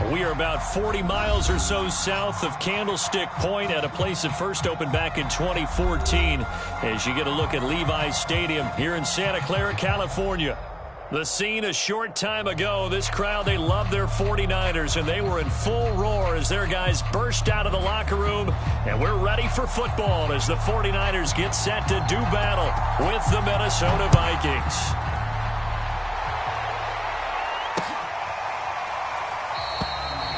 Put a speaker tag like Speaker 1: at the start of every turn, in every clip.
Speaker 1: We are about 40 miles or so south of Candlestick Point at a place that first opened back in 2014 as you get a look at Levi's Stadium here in Santa Clara, California. The scene a short time ago, this crowd, they love their 49ers, and they were in full roar as their guys burst out of the locker room, and we're ready for football as the 49ers get set to do battle with the Minnesota Vikings.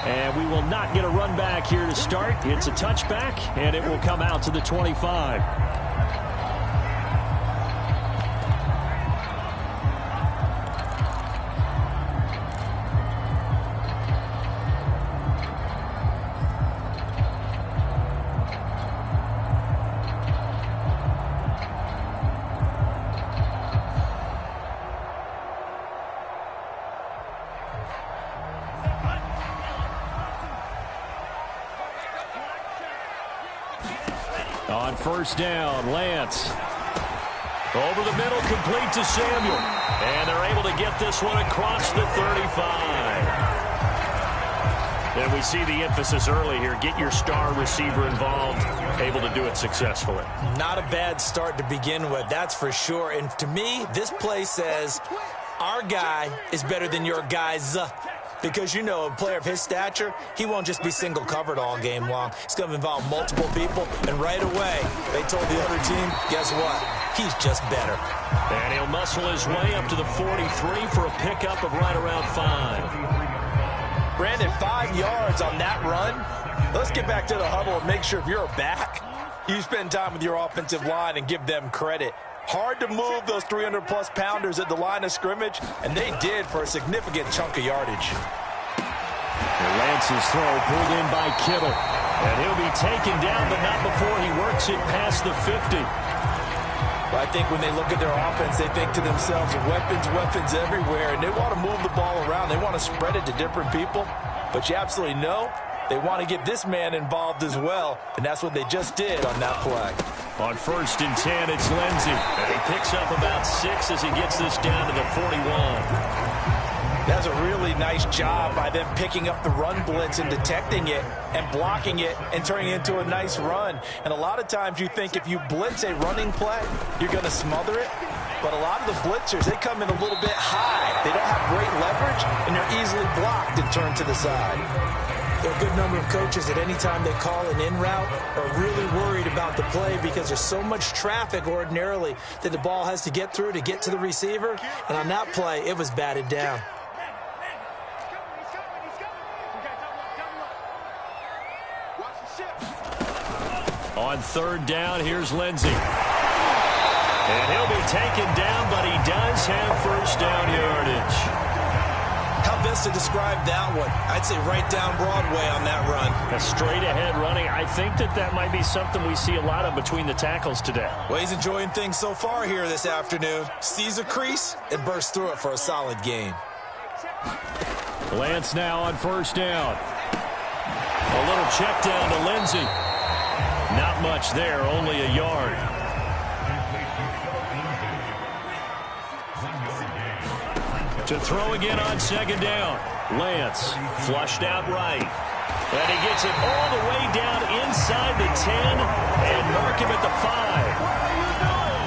Speaker 1: And we will not get a run back here to start. It's a touchback, and it will come out to the 25. On first down, Lance. Over the middle, complete to Samuel. And they're able to get this one across the 35. And we see the emphasis early here. Get your star receiver involved, able to do it successfully.
Speaker 2: Not a bad start to begin with, that's for sure. And to me, this play says our guy is better than your guys. Because, you know, a player of his stature, he won't just be single covered all game long. It's going to involve multiple people, and right away, they told the other team, guess what? He's just better.
Speaker 1: And he'll muscle his way up to the 43 for a pickup of right around 5.
Speaker 2: Brandon, 5 yards on that run. Let's get back to the huddle and make sure if you're a back, you spend time with your offensive line and give them credit. Hard to move those 300-plus pounders at the line of scrimmage, and they did for a significant chunk of yardage.
Speaker 1: Lance's throw pulled in by Kittle. And he'll be taken down, but not before he works it past the 50.
Speaker 2: Well, I think when they look at their offense, they think to themselves, weapons everywhere, and they want to move the ball around. They want to spread it to different people, but you absolutely know they want to get this man involved as well, and that's what they just did on that play.
Speaker 1: On first and 10, it's Lindsey. And he picks up about 6 as he gets this down to the 41.
Speaker 2: That's a really nice job by them picking up the run blitz and detecting it and blocking it and turning it into a nice run. And a lot of times you think if you blitz a running play, you're going to smother it. But a lot of the blitzers, they come in a little bit high. They don't have great leverage, and they're easily blocked and turned to the side. There are a good number of coaches at any time they call an in route are really worried about the play because there's so much traffic ordinarily that the ball has to get through to get to the receiver. And on that play, it was batted down.
Speaker 1: On third down, here's Lindsey. And he'll be taken down, but he does have first down yardage.
Speaker 2: How best to describe that one? I'd say right down Broadway on that run.
Speaker 1: A straight-ahead running. I think that might be something we see a lot of between the tackles today.
Speaker 2: Well, he's enjoying things so far here this afternoon. Sees a crease and bursts through it for a solid game.
Speaker 1: Lance now on first down. A little check down to Lindsey. Not much there, only a yard. To throw again on second down. Lance flushed out right. And he gets it all the way down inside the 10 and mark him at the 5.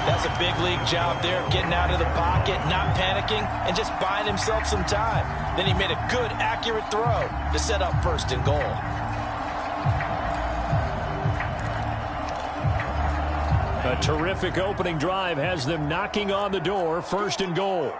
Speaker 2: That's a big league job there of getting out of the pocket, not panicking, and just buying himself some time. Then he made a good, accurate throw to set up first and goal.
Speaker 1: A terrific opening drive has them knocking on the door, first and goal.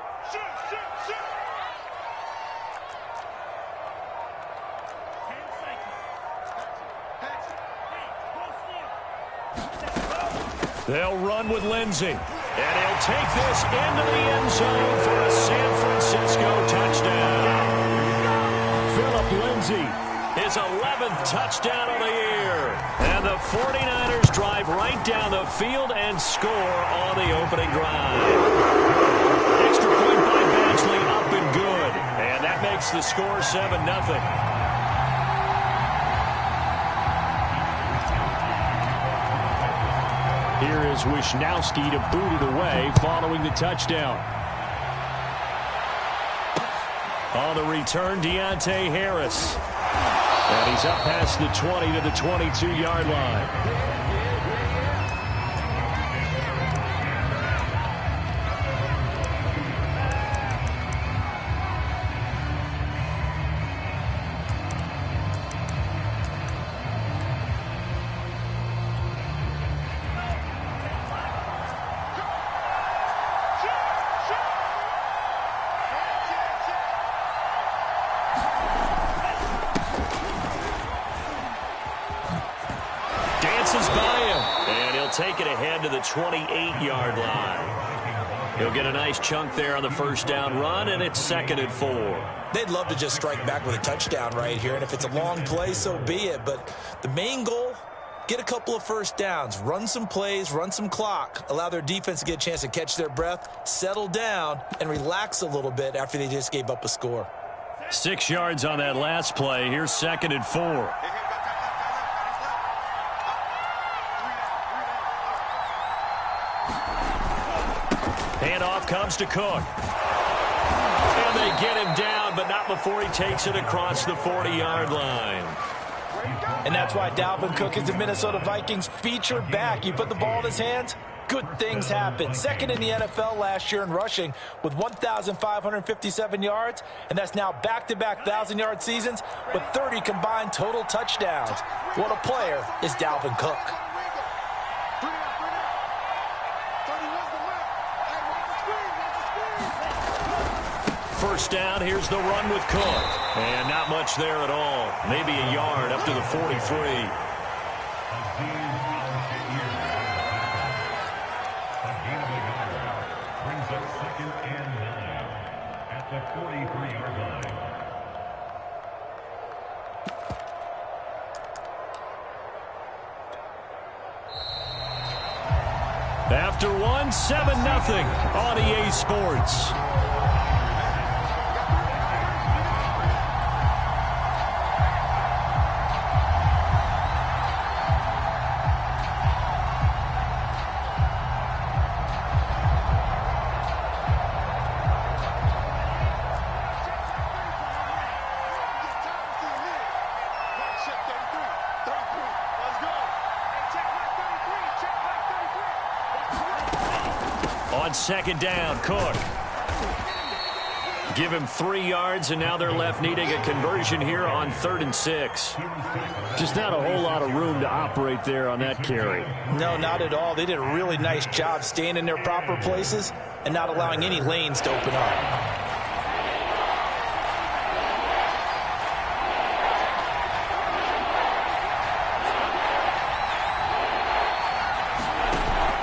Speaker 1: They'll run with Lindsey. And he'll take this into the end zone for a San Francisco touchdown. Phillip Lindsey, his 11th touchdown of the year. And the 49ers drive right down the field and score on the opening drive. Extra point by Badgley, up and good. And that makes the score 7-0. Here is Wishnowski to boot it away following the touchdown. On the return, Deontay Harris. And he's up past the 20 to the 22-yard line. Dances by him, and he'll take it ahead to the 28-yard line. He'll get a nice chunk there on the first down run, and it's 2nd and 4.
Speaker 2: They'd love to just strike back with a touchdown right here, and if it's a long play, so be it. But the main goal, get a couple of first downs, run some plays, run some clock, allow their defense to get a chance to catch their breath, settle down, and relax a little bit after they just gave up a score.
Speaker 1: 6 yards on that last play. Here's 2nd and 4. Handoff comes to Cook. And they get him down, but not before he takes it across the 40-yard line.
Speaker 2: And that's why Dalvin Cook is the Minnesota Vikings featured back. You put the ball in his hands, good things happen. 2nd in the NFL last year in rushing with 1,557 yards, and that's now back-to-back 1,000-yard seasons with 30 combined total touchdowns. What a player is Dalvin Cook.
Speaker 1: First down, here's the run with Cook. And not much there at all. Maybe a yard up to the 43. After one, 7-0 on EA Sports. On 2nd down, Cook. Give him 3 yards, and now they're left needing a conversion here on 3rd and 6. Just not a whole lot of room to operate there on that carry.
Speaker 2: No, not at all. They did a really nice job staying in their proper places and not allowing any lanes to open up.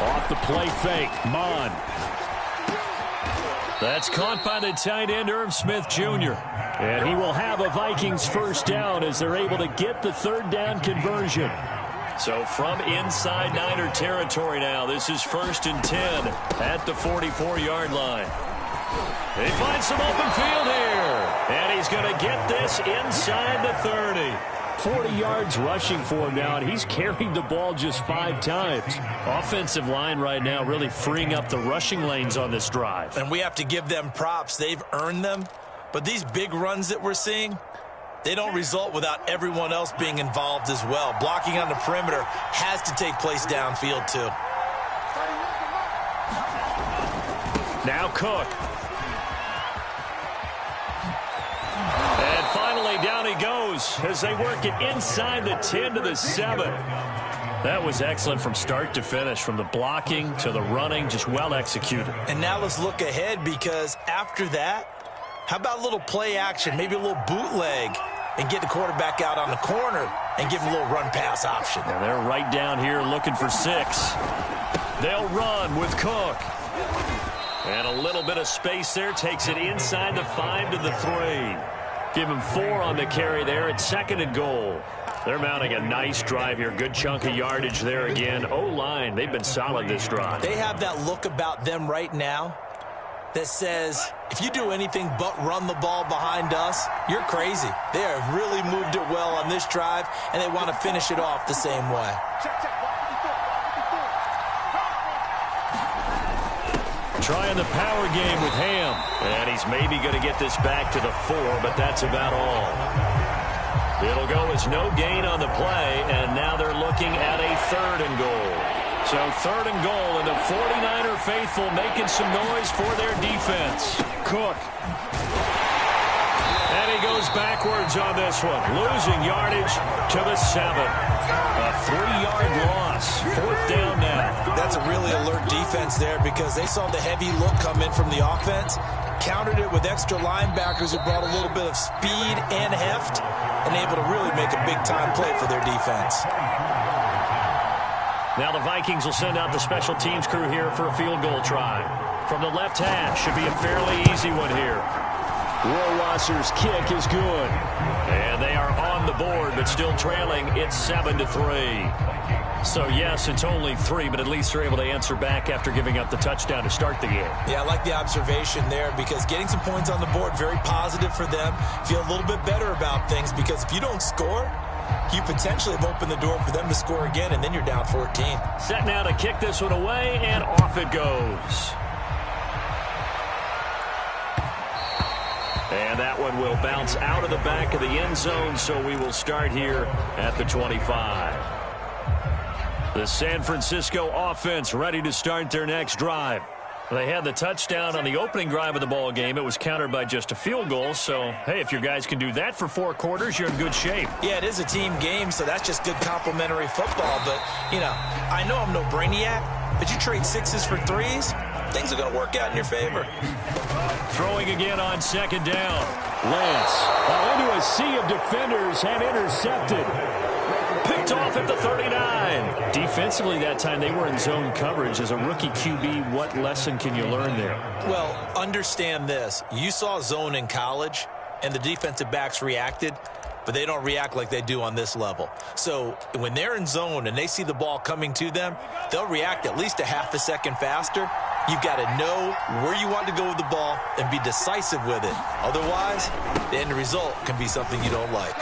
Speaker 1: Off the play fake, Mon. That's caught by the tight end, Irv Smith Jr. And he will have a Vikings first down as they're able to get the 3rd down conversion. So from inside Niner territory now, this is 1st and 10 at the 44-yard line. They find some open field here. And he's going to get this inside the 30. 40 yards rushing for him now, and he's carried the ball just 5 times. Offensive line right now really freeing up the rushing lanes on this drive.
Speaker 2: And we have to give them props. They've earned them. But these big runs that we're seeing, they don't result without everyone else being involved as well. Blocking on the perimeter has to take place downfield too.
Speaker 1: Now Cook. And finally down he goes as they work it inside the 10 to the 7. That was excellent from start to finish, from the blocking to the running, just well executed.
Speaker 2: And now let's look ahead, because after that, how about a little play action, maybe a little bootleg, and get the quarterback out on the corner and give him a little run-pass option.
Speaker 1: And they're right down here looking for 6. They'll run with Cook. And a little bit of space there, takes it inside the 5 to the 3. Give him 4 on the carry there at 2nd and goal. They're mounting a nice drive here. Good chunk of yardage there again. O-line, they've been solid this drive.
Speaker 2: They have that look about them right now that says, if you do anything but run the ball behind us, you're crazy. They have really moved it well on this drive, and they want to finish it off the same way.
Speaker 1: Trying the power game with Ham. And he's maybe going to get this back to the 4, but that's about all. It'll go as no gain on the play, and now they're looking at a 3rd and goal. So 3rd and goal, and the 49er faithful making some noise for their defense. Cook. And he goes backwards on this one, losing yardage to the 7. A 3-yard loss. 4th down now.
Speaker 2: That's a really alert defense there because they saw the heavy look come in from the offense, countered it with extra linebackers who brought a little bit of speed and heft, and able to really make a big-time play for their defense.
Speaker 1: Now the Vikings will send out the special teams crew here for a field goal try. From the left hash, should be a fairly easy one here. Rohrwasser's kick is good. And they are on the board, but still trailing. It's 7-3. So, yes, it's only 3, but at least they're able to answer back after giving up the touchdown to start the game.
Speaker 2: Yeah, I like the observation there because getting some points on the board, very positive for them. Feel a little bit better about things because if you don't score, you potentially have opened the door for them to score again, and then you're down 14.
Speaker 1: Set now to kick this one away, and off it goes. And that one will bounce out of the back of the end zone, so we will start here at the 25. The San Francisco offense ready to start their next drive. They had the touchdown on the opening drive of the ball game. It was countered by just a field goal. So, hey, if your guys can do that for 4 quarters, you're in good shape.
Speaker 2: Yeah, it is a team game, so that's just good complimentary football. But, you know, I know I'm no brainiac, but you trade 6s for 3s, things are going to work out in your favor.
Speaker 1: Throwing again on 2nd down. Lance into a sea of defenders and intercepted. Picked off at the 39. Defensively that time, they were in zone coverage. As a rookie QB, what lesson can you learn there?
Speaker 2: Well, understand this. You saw zone in college, and the defensive backs reacted, but they don't react like they do on this level. So when they're in zone and they see the ball coming to them, they'll react at least a half a second faster. You've got to know where you want to go with the ball and be decisive with it. Otherwise, the end result can be something you don't like.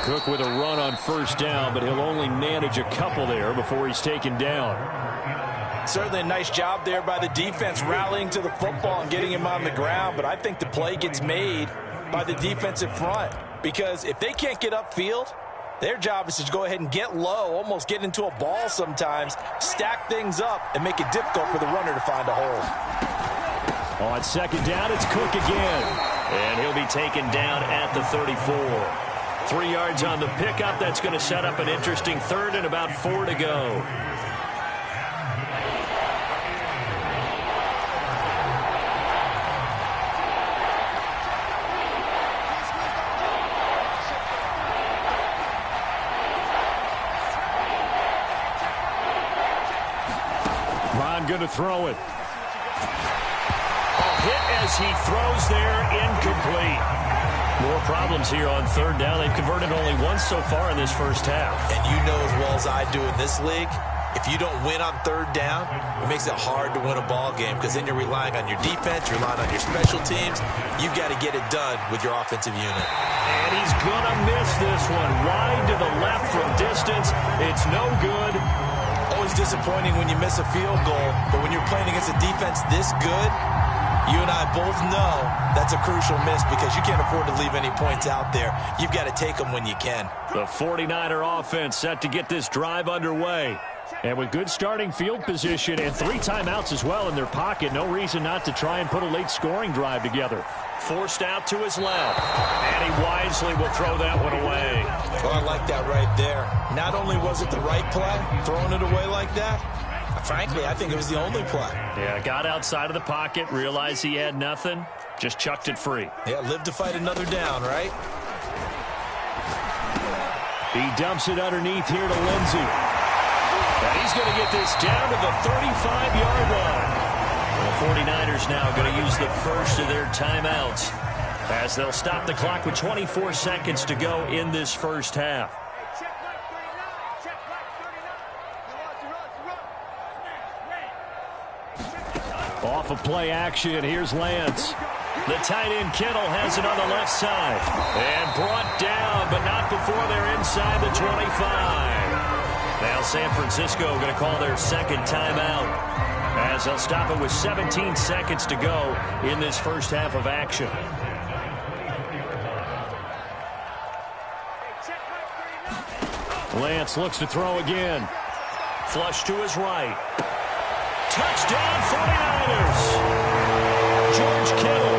Speaker 1: Cook with a run on 1st down, but he'll only manage a couple there before he's taken down.
Speaker 2: Certainly a nice job there by the defense rallying to the football and getting him on the ground, but I think the play gets made by the defensive front because if they can't get upfield, their job is to go ahead and get low, almost get into a ball sometimes, stack things up, and make it difficult for the runner to find a hole.
Speaker 1: On 2nd down, it's Cook again. And he'll be taken down at the 34. 3 yards on the pickup. That's going to set up an interesting 3rd and about 4 to go. Going to throw it. A hit as he throws there, incomplete. More problems here on 3rd down. They've converted only once so far in this first half.
Speaker 2: And you know as well as I do in this league, if you don't win on 3rd down, it makes it hard to win a ball game because then you're relying on your defense, you're relying on your special teams. You've got to get it done with your offensive unit.
Speaker 1: And he's going to miss this one. Wide to the left from distance. It's no good.
Speaker 2: Always disappointing when you miss a field goal, but when you're playing against a defense this good, you and I both know that's a crucial miss because you can't afford to leave any points out there. You've got to take them when you can.
Speaker 1: The 49er offense set to get this drive underway. And with good starting field position and 3 timeouts as well in their pocket, no reason not to try and put a late scoring drive together. Forced out to his left, and he wisely will throw that one away.
Speaker 2: Well, I like that right there. Not only was it the right play, throwing it away like that, frankly, I think it was the only play.
Speaker 1: Yeah, got outside of the pocket, realized he had nothing, just chucked it free.
Speaker 2: Yeah, live to fight another down, right?
Speaker 1: He dumps it underneath here to Lindsey. And he's going to get this down to the 35-yard line. The 49ers now going to use the first of their timeouts as they'll stop the clock with 24 seconds to go in this first half. Off of play action, here's Lance. The tight end Kittle has it on the left side. And brought down, but not before they're inside the 25. Now San Francisco going to call their second timeout as they'll stop it with 17 seconds to go in this first half of action. Lance looks to throw again. Flush to his right. Touchdown 49ers. George Kittle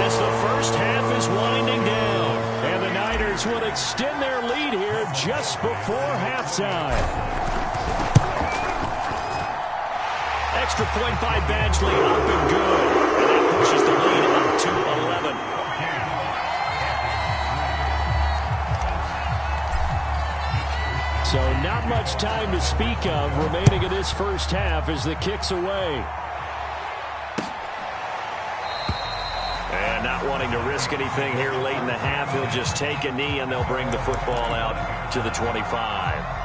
Speaker 1: as the first half is winding down. And the Niners will extend their lead here just before halftime. Extra point by Badgley, up and good. And that pushes the lead up to 11. So not much time to speak of remaining in this first half as the kick's away. And not wanting to risk anything here late in the half, he'll just take a knee and they'll bring the football out to the 25.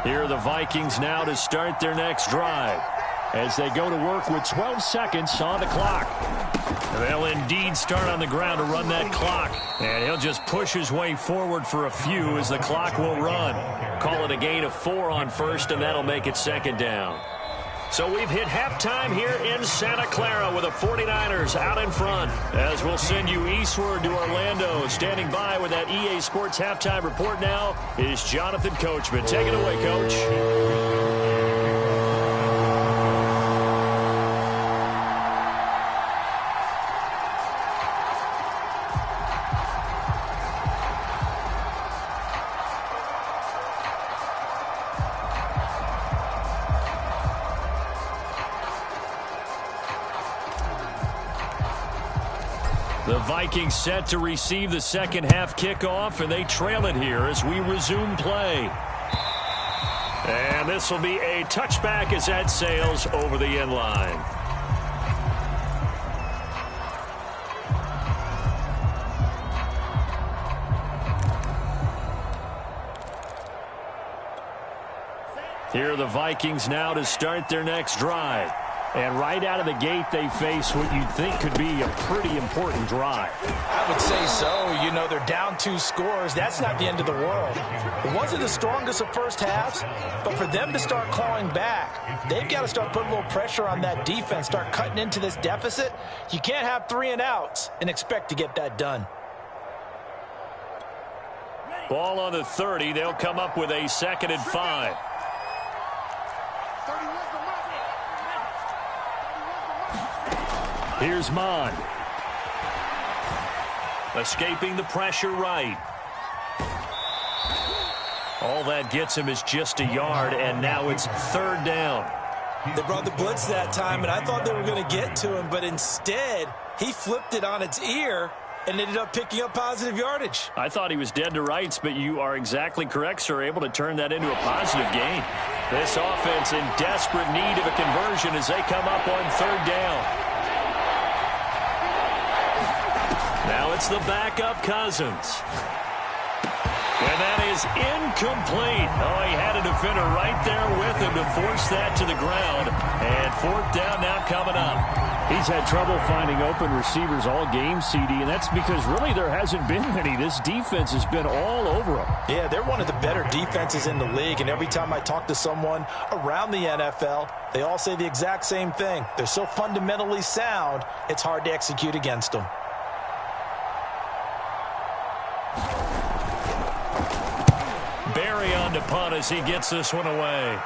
Speaker 1: Here are the Vikings now to start their next drive as they go to work with 12 seconds on the clock. They'll indeed start on the ground to run that clock, and he'll just push his way forward for a few as the clock will run. Call it a gain of 4 on first, and that'll make it second down. So we've hit halftime here in Santa Clara with the 49ers out in front. As we'll send you eastward to Orlando. Standing by with that EA Sports halftime report now is Jonathan Coachman. Take it away, Coach. The Vikings set to receive the second half kickoff, and they trail it here as we resume play. And this will be a touchback as that sails over the end line. Here are the Vikings now to start their next drive. And right out of the gate, they face what you'd think could be a pretty important drive.
Speaker 2: I would say so. You know, they're down 2 scores. That's not the end of the world. It wasn't the strongest of first halves, but for them to start clawing back, they've got to start putting a little pressure on that defense, start cutting into this deficit. You can't have 3 and outs and expect to get that done.
Speaker 1: Ball on the 30. They'll come up with a 2nd and 5. Here's Mon. Escaping the pressure right. All that gets him is just a yard, and now it's 3rd down.
Speaker 2: They brought the blitz that time, and I thought they were going to get to him, but instead, he flipped it on its ear and ended up picking up positive yardage.
Speaker 1: I thought he was dead to rights, but you are exactly correct, sir, able to turn that into a positive gain. This offense in desperate need of a conversion as they come up on 3rd down. Now it's the backup Cousins. And that is incomplete. Oh, he had a defender right there with him to force that to the ground. And 4th down now coming up. He's had trouble finding open receivers all game, CD, and that's because really there hasn't been many. This defense has been all over him.
Speaker 2: Yeah, they're one of the better defenses in the league, and every time I talk to someone around the NFL, they all say the exact same thing. They're so fundamentally sound, it's hard to execute against them.
Speaker 1: Barry on to punt as he gets this one away.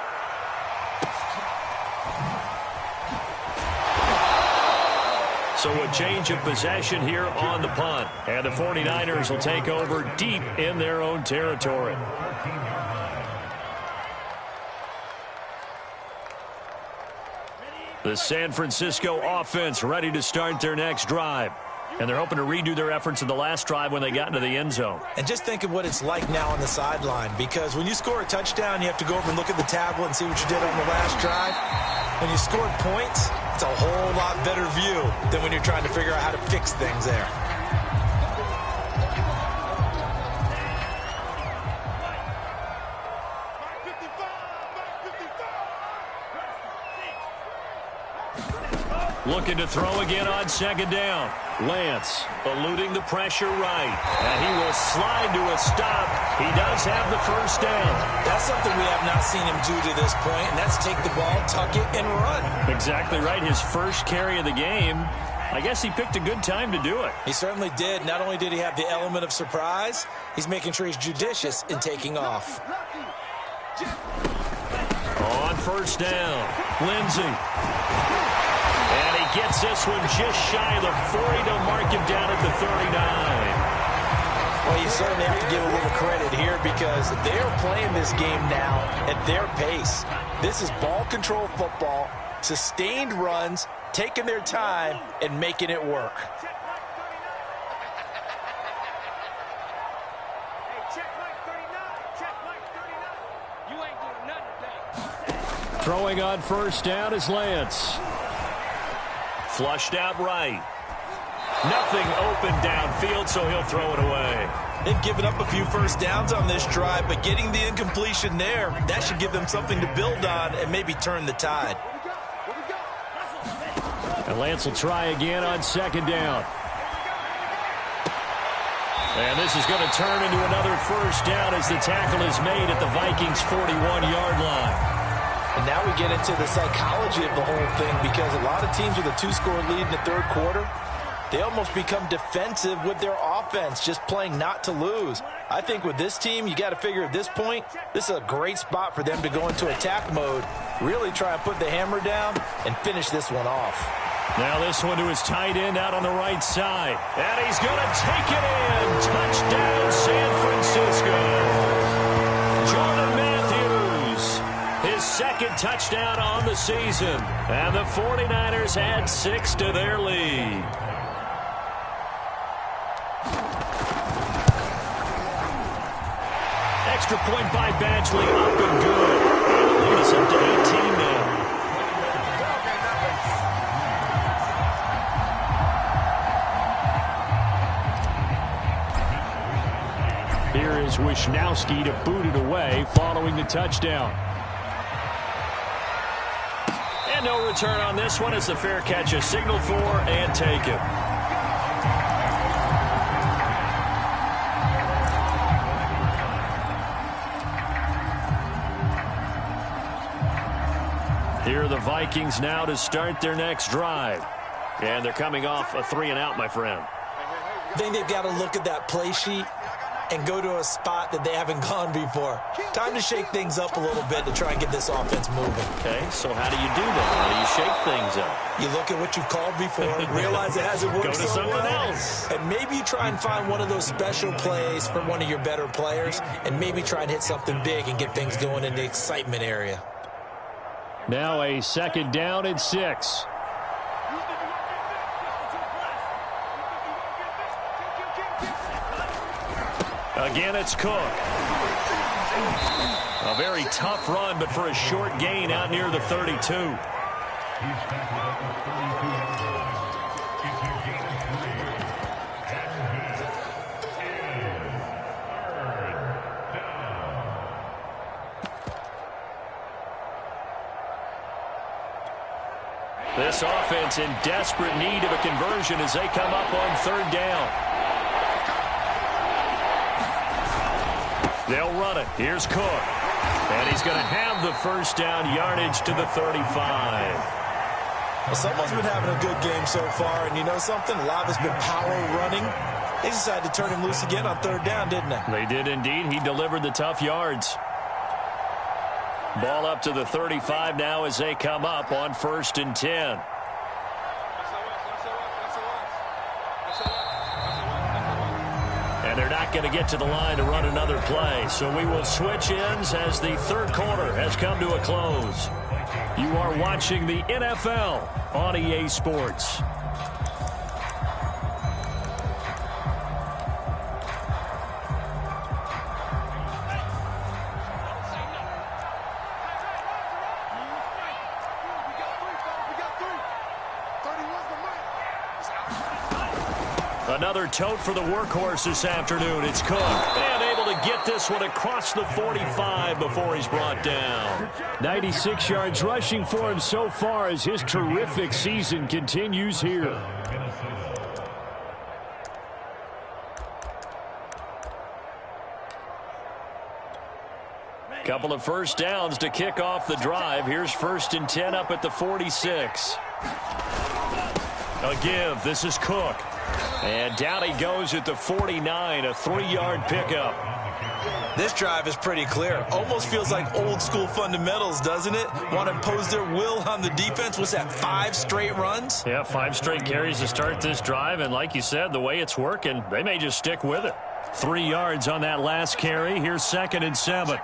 Speaker 1: So a change of possession here on the punt. And the 49ers will take over deep in their own territory. The San Francisco offense ready to start their next drive. And they're hoping to redo their efforts in the last drive when they got into the end zone.
Speaker 2: And just think of what it's like now on the sideline, because when you score a touchdown, you have to go over and look at the tablet and see what you did on the last drive. When you scored points, it's a whole lot better view than when you're trying to figure out how to fix things there.
Speaker 1: Looking to throw again on second down. Lance eluding the pressure right. And he will slide to a stop. He does have the first down.
Speaker 2: That's something we have not seen him do to this point, and that's take the ball, tuck it, and run.
Speaker 1: Exactly right. His first carry of the game. I guess he picked a good time to do it.
Speaker 2: He certainly did. Not only did he have the element of surprise, he's making sure he's judicious in taking off.
Speaker 1: On first down, Lindsey. And he gets this one just shy of the 40 to mark him down at the 39.
Speaker 2: Well, you certainly have to give a little credit here because they're playing this game now at their pace. This is ball control football, sustained runs, taking their time, and making it work.
Speaker 1: Throwing on first down is Lance. Flushed out right. Nothing open downfield, so he'll throw it away.
Speaker 2: They've given up a few first downs on this drive, but getting the incompletion there, that should give them something to build on and maybe turn the tide.
Speaker 1: And Lance will try again on second down. And this is going to turn into another first down as the tackle is made at the Vikings' 41-yard line.
Speaker 2: And now we get into the psychology of the whole thing because a lot of teams with a two-score lead in the third quarter, they almost become defensive with their offense, just playing not to lose. I think with this team, you got to figure at this point, this is a great spot for them to go into attack mode, really try and put the hammer down and finish this one off.
Speaker 1: Now this one to his tight end out on the right side. And he's going to take it in. Touchdown, San Francisco. Jordan Matthews, his second touchdown on the season. And the 49ers add 6 to their lead. Extra point by Badgley, up and good. And the lead is up to 18 now. Here is Wisnowski to boot it away following the touchdown. And no return on this one as the fair catch is signaled for and taken. Here are the Vikings now to start their next drive. And they're coming off a 3-and-out, my friend.
Speaker 2: I think they've got to look at that play sheet and go to a spot that they haven't gone before. Time to shake things up a little bit to try and get this offense moving.
Speaker 1: Okay, so how do you do that? How do you shake things up?
Speaker 2: You look at what you've called before, realize it hasn't worked
Speaker 1: Go to
Speaker 2: so
Speaker 1: something
Speaker 2: well,
Speaker 1: else.
Speaker 2: and maybe you try and find one of those special plays from one of your better players, and maybe try and hit something big and get things going in the excitement area.
Speaker 1: Now a second down and 6. Again, it's Cook. A very tough run, but for a short gain out near the 32. This offense in desperate need of a conversion as they come up on third down. They'll run it. Here's Cook. And he's going to have the first down, yardage to the 35.
Speaker 2: Well, someone's been having a good game so far, and you know something? A lot has been power running. They decided to turn him loose again on third down, didn't they?
Speaker 1: They did indeed. He delivered the tough yards. Ball up to the 35 now as they come up on 1st and 10. And they're not going to get to the line to run another play. So we will switch ends as the third quarter has come to a close. You are watching the NFL on EA Sports. Another tote for the workhorse this afternoon. It's Cook. And able to get this one across the 45 before he's brought down.
Speaker 3: 96 yards rushing for him so far as his terrific season continues here.
Speaker 1: Couple of first downs to kick off the drive. Here's 1st and 10 up at the 46. A give. This is Cook. And down he goes at the 49, a 3-yard pickup.
Speaker 2: This drive is pretty clear. Almost feels like old school fundamentals, doesn't it? Want to impose their will on the defense. What's that, 5 straight runs?
Speaker 1: Yeah, 5 straight carries to start this drive. And like you said, the way it's working, they may just stick with it. 3 yards on that last carry. Here's 2nd and 7.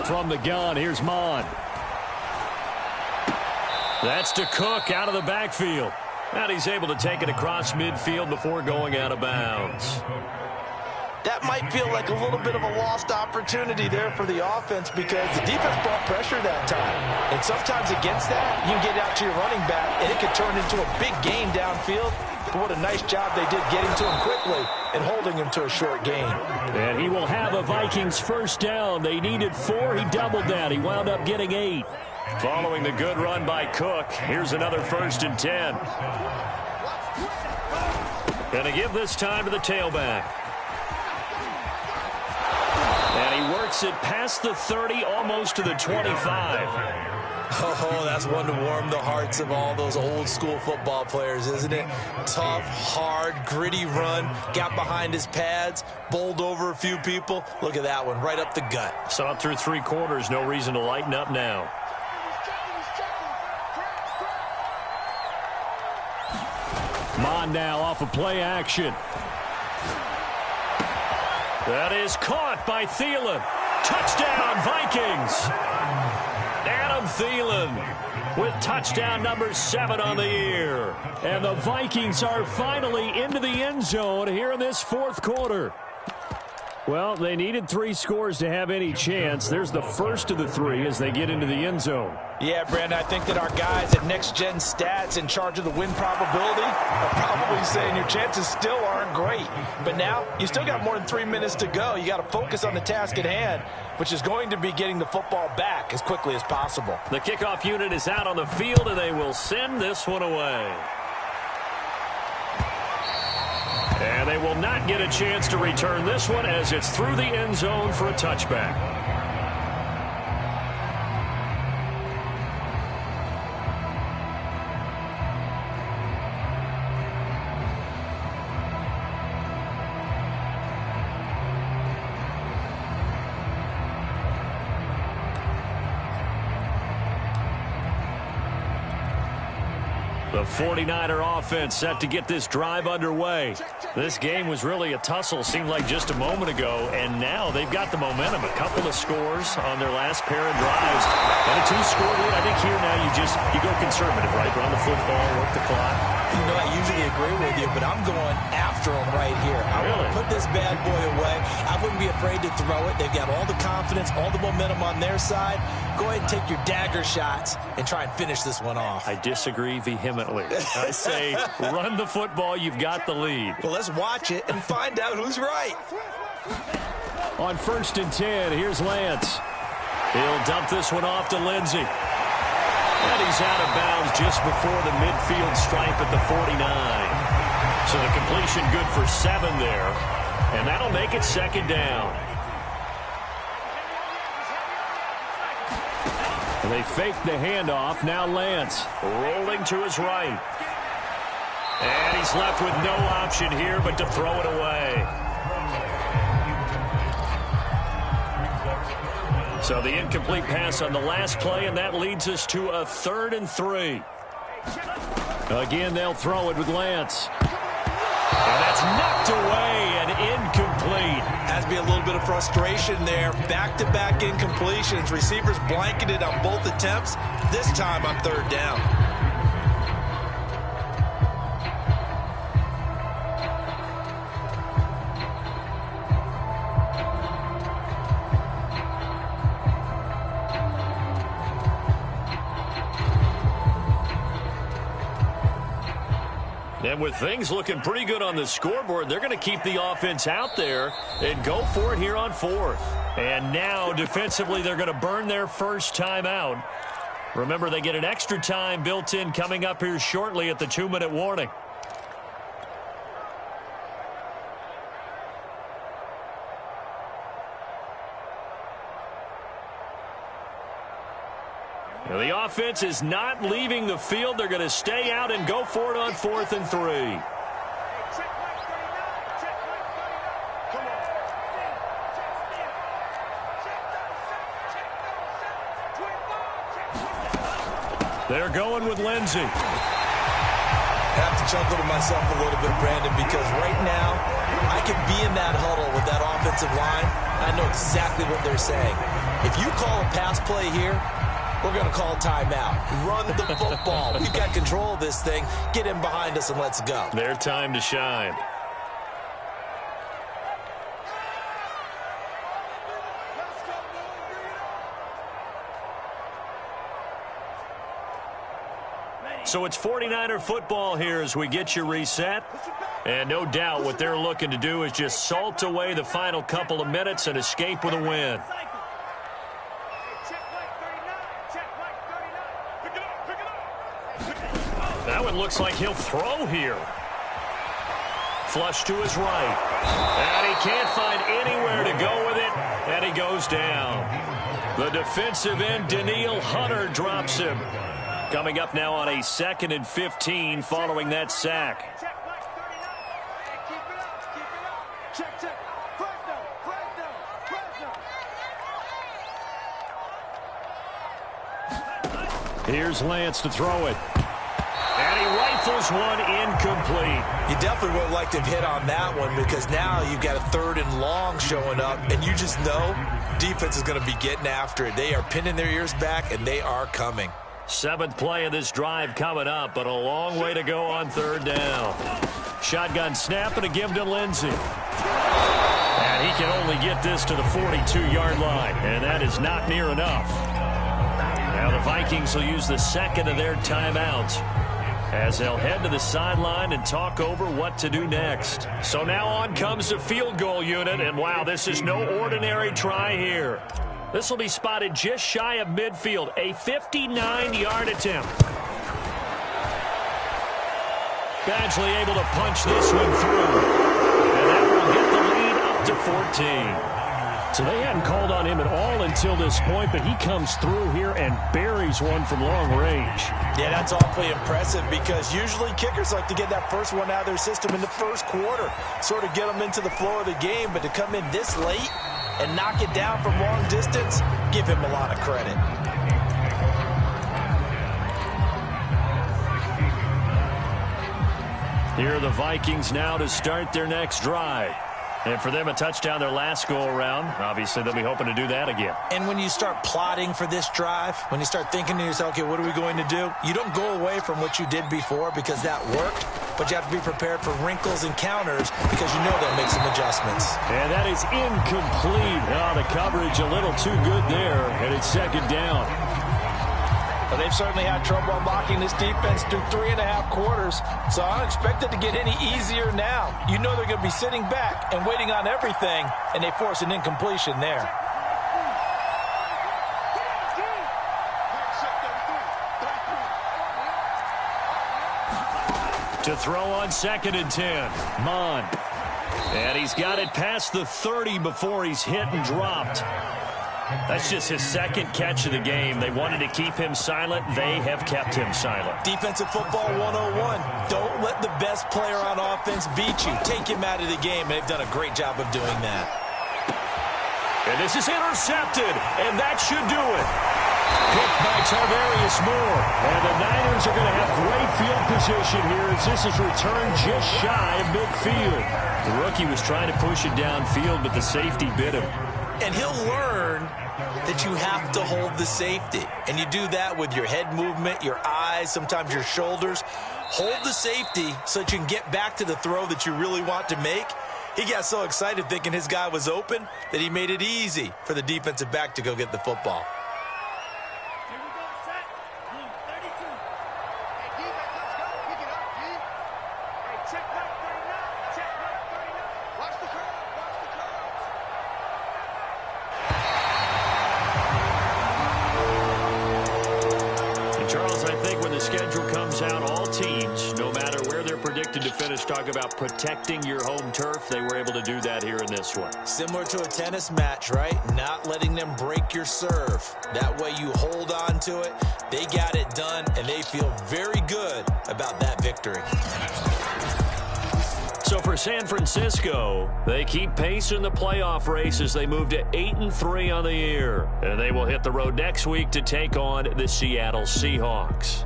Speaker 3: From the gun, here's Mon.
Speaker 1: That's to Cook out of the backfield. And he's able to take it across midfield before going out of bounds.
Speaker 2: That might feel like a little bit of a lost opportunity there for the offense because the defense brought pressure that time. And sometimes against that, you can get out to your running back, and it could turn into a big gain downfield. But what a nice job they did getting to him quickly and holding him to a short gain.
Speaker 3: And he will have a Vikings first down. They needed 4. He doubled that. He wound up getting 8.
Speaker 1: Following the good run by Cook, here's another 1st and 10. Going to give this time to the tailback. And he works it past the 30, almost to the 25.
Speaker 2: Oh, that's one to warm the hearts of all those old school football players, isn't it? Tough, hard, gritty run, got behind his pads, bowled over a few people. Look at that one, right up the gut.
Speaker 1: Saw it through 3 quarters, no reason to lighten up now.
Speaker 3: Mon now off of play action.
Speaker 1: That is caught by Thielen. Touchdown, Vikings. Adam Thielen with touchdown number 7 on the year.
Speaker 3: And the Vikings are finally into the end zone here in this 4th quarter. Well, they needed 3 scores to have any chance. There's the first of the 3 as they get into the end zone.
Speaker 2: Yeah, Brandon, I think that our guys at Next Gen Stats in charge of the win probability are probably saying your chances still aren't great. But now, you still got more than 3 minutes to go. You got to focus on the task at hand, which is going to be getting the football back as quickly as possible.
Speaker 1: The kickoff unit is out on the field, and they will send this one away. And they will not get a chance to return this one as it's through the end zone for a touchback. The 49er offense set to get this drive underway. This game was really a tussle, seemed like just a moment ago, and now they've got the momentum. A couple of scores on their last pair of drives. And a 2-score lead. I think here now you go conservative, right? Run the football, work the clock.
Speaker 2: You know, I usually agree with you, but I'm going after him right here. I want to put this bad boy away. I wouldn't be afraid to throw it. They've got all the confidence, all the momentum on their side. Go ahead and take your dagger shots and try and finish this one off.
Speaker 1: I disagree vehemently. I say run the football. You've got the lead.
Speaker 2: Well, let's watch it and find out who's right.
Speaker 3: On 1st and 10, here's Lance.
Speaker 1: He'll dump this one off to Lindsey. And he's out of bounds just before the midfield stripe at the 49. So the completion good for 7 there. And that'll make it 2nd down.
Speaker 3: And they fake the handoff. Now Lance
Speaker 1: rolling to his right. And he's left with no option here but to throw it away. So the incomplete pass on the last play, and that leads us to a 3rd and 3.
Speaker 3: Again, they'll throw it with Lance.
Speaker 1: And that's knocked away and incomplete.
Speaker 2: Has to be a little bit of frustration there. Back-to-back incompletions. Receivers blanketed on both attempts. This time on 3rd down.
Speaker 1: And with things looking pretty good on the scoreboard, they're going to keep the offense out there and go for it here on fourth. And now, defensively, they're going to burn their first timeout. Remember, they get an extra time built in coming up here shortly at the 2-minute warning. Now, the offense is not leaving the field. They're going to stay out and go for it on 4th and 3. They're going with Lindsey.
Speaker 2: I have to chuckle to myself a little bit, Brandon, because right now I can be in that huddle with that offensive line. I know exactly what they're saying. If you call a pass play here, we're going to call timeout. Run the football. We've got control of this thing. Get in behind us and let's go.
Speaker 1: Their time to shine. So it's 49er football here as we get you reset. And no doubt what they're looking to do is just salt away the final couple of minutes and escape with a win. That one looks like he'll throw here. Flush to his right. And he can't find anywhere to go with it. And he goes down. The defensive end, Daniil Hunter, drops him. Coming up now on a 2nd and 15 following that sack.
Speaker 3: Here's Lance to throw it.
Speaker 1: And he rifles one incomplete.
Speaker 2: You definitely would have liked to have hit on that one because now you've got a 3rd and long showing up, and you just know defense is going to be getting after it. They are pinning their ears back, and they are coming.
Speaker 1: 7th play of this drive coming up, but a long way to go on 3rd down. Shotgun snap and a give to Lindsey. And he can only get this to the 42-yard line, and that is not near enough. Now the Vikings will use the 2nd of their timeouts as they'll head to the sideline and talk over what to do next. So now on comes the field goal unit, and wow, this is no ordinary try here. This will be spotted just shy of midfield, a 59-yard attempt. Badgley able to punch this one through, and that will get the lead up to 14.
Speaker 3: So they hadn't called on him at all until this point, but he comes through here and buries one from long range.
Speaker 2: Yeah, that's awfully impressive because usually kickers like to get that first one out of their system in the first quarter, sort of get them into the flow of the game, but to come in this late and knock it down from long distance, give him a lot of credit.
Speaker 1: Here are the Vikings now to start their next drive. And for them, a touchdown their last go-around. Obviously, they'll be hoping to do that again.
Speaker 2: And when you start plotting for this drive, when you start thinking to yourself, okay, what are we going to do? You don't go away from what you did before because that worked, but you have to be prepared for wrinkles and counters because you know they'll make some adjustments.
Speaker 3: And that is incomplete. Oh, the coverage a little too good there, and it's 2nd down.
Speaker 2: But they've certainly had trouble unlocking this defense through 3.5 quarters, so I don't expect it to get any easier now. You know they're going to be sitting back and waiting on everything, and they force an incompletion there.
Speaker 1: To throw on 2nd and 10, Mon. And he's got it past the 30 before he's hit and dropped. That's just his 2nd catch of the game. They wanted to keep him silent. They have kept him silent.
Speaker 2: Defensive football 101. Don't let the best player on offense beat you. Take him out of the game. They've done a great job of doing that.
Speaker 1: And this is intercepted, and that should do it. Picked by Tarvarius Moore. And the Niners are going to have great field position here as this is returned just shy of midfield. The rookie was trying to push it downfield, but the safety bit him.
Speaker 2: And he'll learn that you have to hold the safety. And you do that with your head movement, your eyes, sometimes your shoulders. Hold the safety so that you can get back to the throw that you really want to make. He got so excited thinking his guy was open that he made it easy for the defensive back to go get the football.
Speaker 1: Charles, I think when the schedule comes out, all teams, no matter where they're predicted to finish, talk about protecting your home turf. They were able to do that here in this one.
Speaker 2: Similar to a tennis match, right? Not letting them break your serve. That way you hold on to it. They got it done, and they feel very good about that victory.
Speaker 1: So for San Francisco, they keep pace in the playoff race as they move to 8-3 on the year. And they will hit the road next week to take on the Seattle Seahawks.